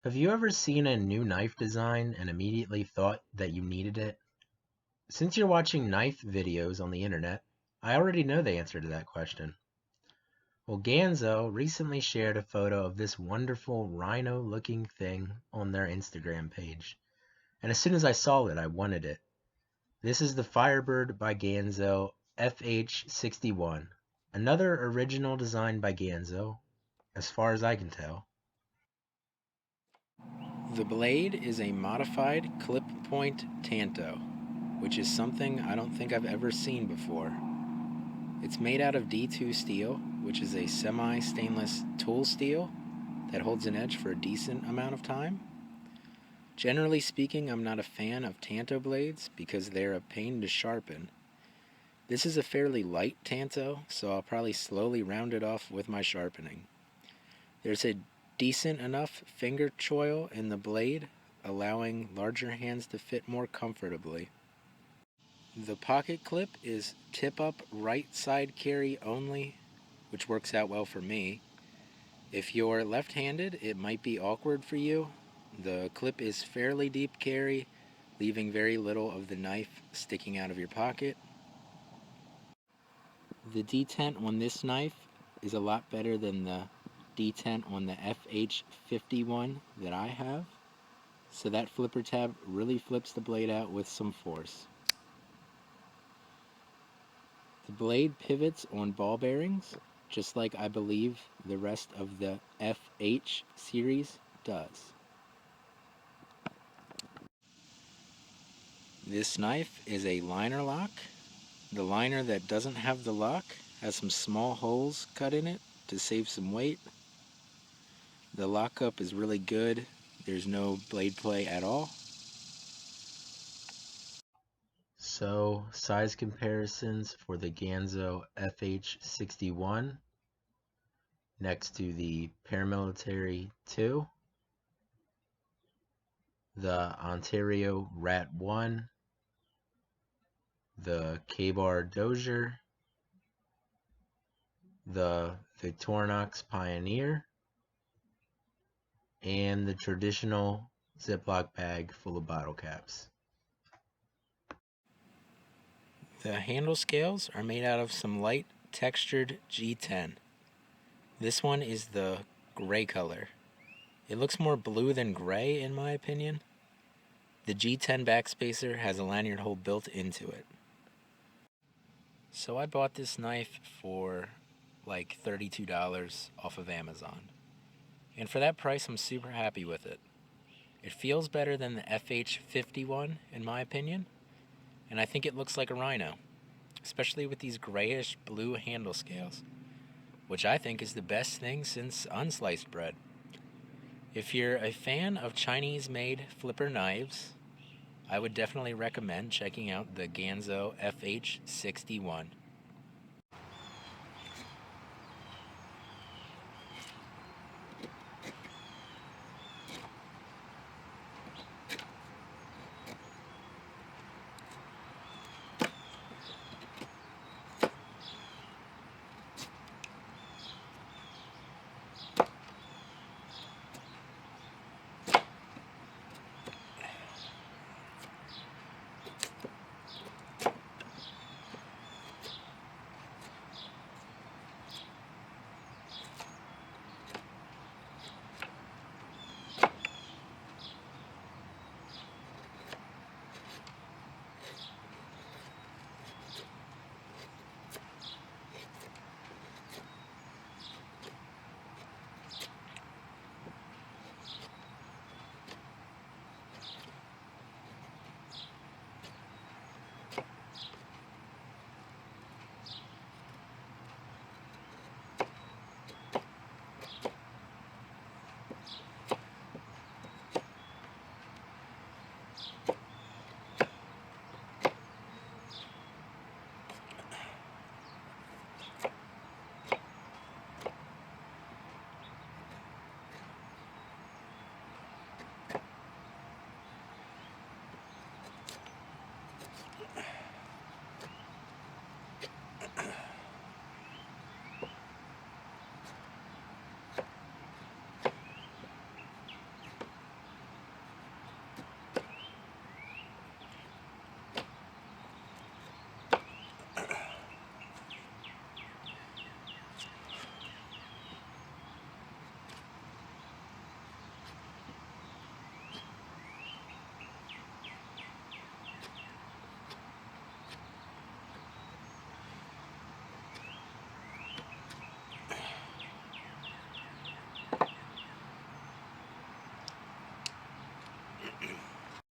Have you ever seen a new knife design and immediately thought that you needed it? Since you're watching knife videos on the internet, I already know the answer to that question. Well, Ganzo recently shared a photo of this wonderful rhino-looking thing on their Instagram page, and as soon as I saw it, I wanted it. This is the Firebird by Ganzo FH61, another original design by Ganzo, as far as I can tell. The blade is a modified clip point tanto, which is something I don't think I've ever seen before. It's made out of D2 steel, which is a semi-stainless tool steel that holds an edge for a decent amount of time. Generally speaking, I'm not a fan of tanto blades because they're a pain to sharpen. This is a fairly light tanto, so I'll probably slowly round it off with my sharpening. There's a decent enough finger choil in the blade, allowing larger hands to fit more comfortably. The pocket clip is tip-up right side carry only, which works out well for me. If you're left-handed, it might be awkward for you. The clip is fairly deep carry, leaving very little of the knife sticking out of your pocket. The detent on this knife is a lot better than the detent on the FH61 that I have. So that flipper tab really flips the blade out with some force. The blade pivots on ball bearings, just like I believe the rest of the FH series does. This knife is a liner lock. The liner that doesn't have the lock has some small holes cut in it to save some weight. The lockup is really good. There's no blade play at all. So, size comparisons for the Ganzo FH61 next to the Paramilitary 2, the Ontario Rat 1, the K-Bar Dozier, the Victorinox Pioneer, and the traditional Ziploc bag full of bottle caps. The handle scales are made out of some light textured G10. This one is the gray color. It looks more blue than gray in my opinion. The G10 backspacer has a lanyard hole built into it. So I bought this knife for like $32 off of Amazon. And for that price, I'm super happy with it. It feels better than the FH51 in my opinion, and I think it looks like a rhino, especially with these grayish blue handle scales, which I think is the best thing since unsliced bread. If you're a fan of Chinese-made flipper knives, I would definitely recommend checking out the Ganzo FH61.